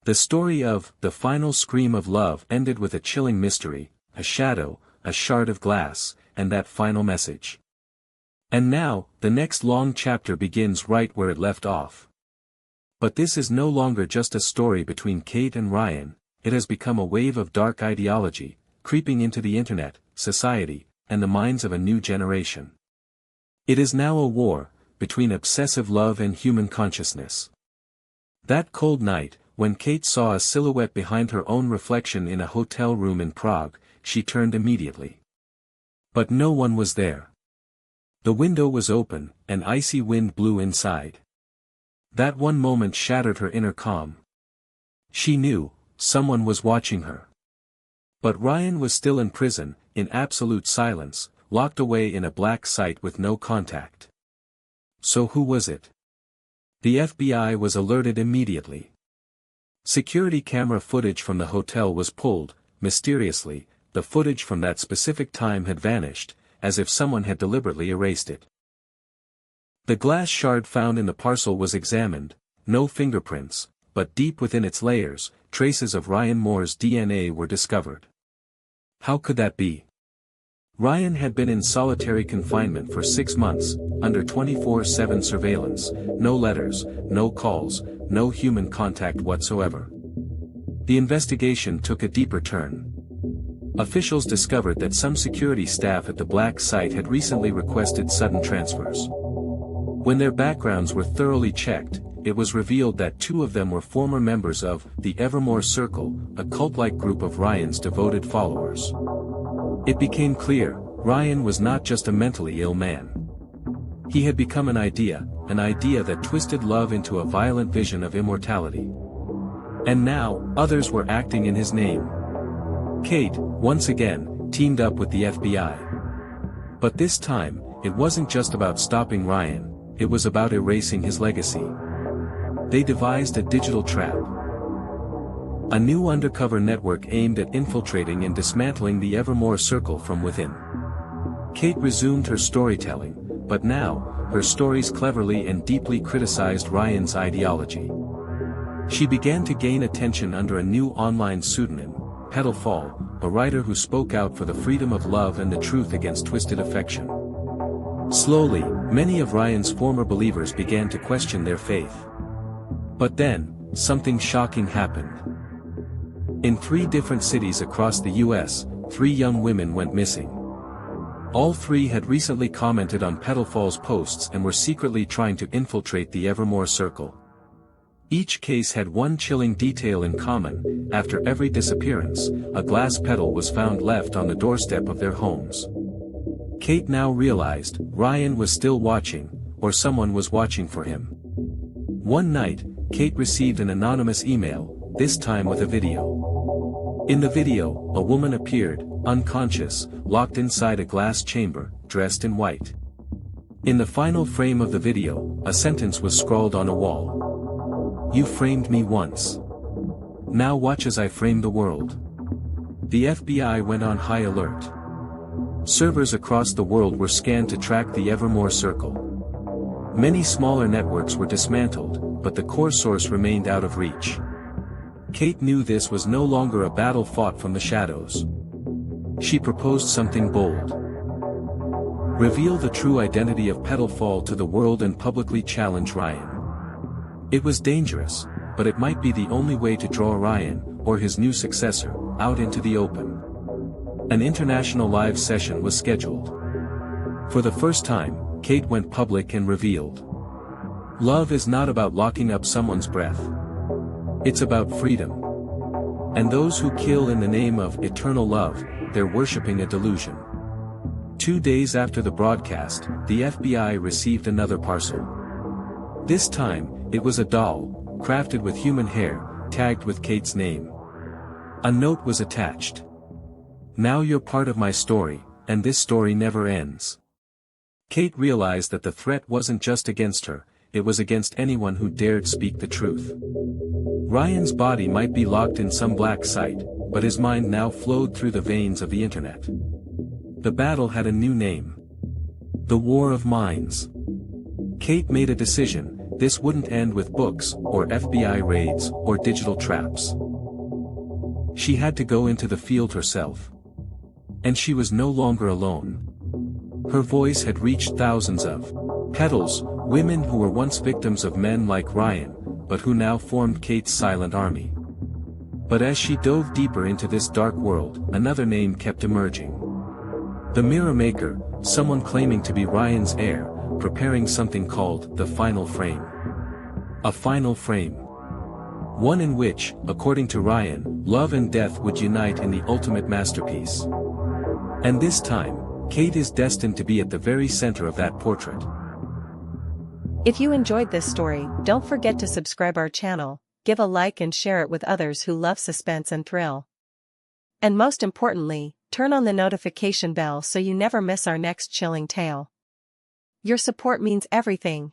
The story of The Final Scream of Love ended with a chilling mystery, a shadow, a shard of glass, and that final message. And now, the next long chapter begins right where it left off. But this is no longer just a story between Kate and Ryan, it has become a wave of dark ideology, creeping into the internet, society, and the minds of a new generation. It is now a war, between obsessive love and human consciousness. That cold night, when Kate saw a silhouette behind her own reflection in a hotel room in Prague, she turned immediately. But no one was there. The window was open, and icy wind blew inside. That one moment shattered her inner calm. She knew, someone was watching her. But Ryan was still in prison, in absolute silence, locked away in a black site with no contact. So who was it? The FBI was alerted immediately. Security camera footage from the hotel was pulled. Mysteriously, the footage from that specific time had vanished, as if someone had deliberately erased it. The glass shard found in the parcel was examined, no fingerprints, but deep within its layers, traces of Ryan Moore's DNA were discovered. How could that be? Ryan had been in solitary confinement for 6 months, under 24/7 surveillance, no letters, no calls, no human contact whatsoever. The investigation took a deeper turn. Officials discovered that some security staff at the black site had recently requested sudden transfers. When their backgrounds were thoroughly checked, it was revealed that 2 of them were former members of the Evermore Circle, a cult-like group of Ryan's devoted followers. It became clear, Ryan was not just a mentally ill man. He had become an idea that twisted love into a violent vision of immortality. And now, others were acting in his name. Kate, once again, teamed up with the FBI. But this time, it wasn't just about stopping Ryan, it was about erasing his legacy. They devised a digital trap. A new undercover network aimed at infiltrating and dismantling the Evermore Circle from within. Kate resumed her storytelling, but now, her stories cleverly and deeply criticized Ryan's ideology. She began to gain attention under a new online pseudonym, Petalfall, a writer who spoke out for the freedom of love and the truth against twisted affection. Slowly, many of Ryan's former believers began to question their faith. But then, something shocking happened. In 3 different cities across the US, 3 young women went missing. All 3 had recently commented on Petalfall's posts and were secretly trying to infiltrate the Evermore Circle. Each case had one chilling detail in common: after every disappearance, a glass petal was found left on the doorstep of their homes. Kate now realized, Ryan was still watching, or someone was watching for him. One night, Kate received an anonymous email, this time with a video. In the video, a woman appeared, unconscious, locked inside a glass chamber, dressed in white. In the final frame of the video, a sentence was scrawled on a wall. "You framed me once. Now watch as I frame the world." The FBI went on high alert. Servers across the world were scanned to track the Evermore Circle. Many smaller networks were dismantled, but the core source remained out of reach. Kate knew this was no longer a battle fought from the shadows. She proposed something bold. Reveal the true identity of Petalfall to the world and publicly challenge Ryan. It was dangerous, but it might be the only way to draw Ryan, or his new successor, out into the open. An international live session was scheduled. For the first time, Kate went public and revealed. Love is not about locking up someone's breath. It's about freedom. And those who kill in the name of eternal love, they're worshipping a delusion. 2 days after the broadcast, the FBI received another parcel. This time, it was a doll, crafted with human hair, tagged with Kate's name. A note was attached. "Now you're part of my story, and this story never ends." Kate realized that the threat wasn't just against her, it was against anyone who dared speak the truth. Ryan's body might be locked in some black site, but his mind now flowed through the veins of the internet. The battle had a new name. The War of Minds. Kate made a decision, this wouldn't end with books, or FBI raids, or digital traps. She had to go into the field herself. And she was no longer alone. Her voice had reached thousands of petals, women who were once victims of men like Ryan, but who now formed Kate's silent army. But as she dove deeper into this dark world, another name kept emerging. The Mirror Maker, someone claiming to be Ryan's heir, preparing something called the Final Frame. A final frame. One in which, according to Ryan, love and death would unite in the ultimate masterpiece. And this time, Kate is destined to be at the very center of that portrait. If you enjoyed this story, don't forget to subscribe our channel, give a like and share it with others who love suspense and thrill. And most importantly, turn on the notification bell so you never miss our next chilling tale. Your support means everything,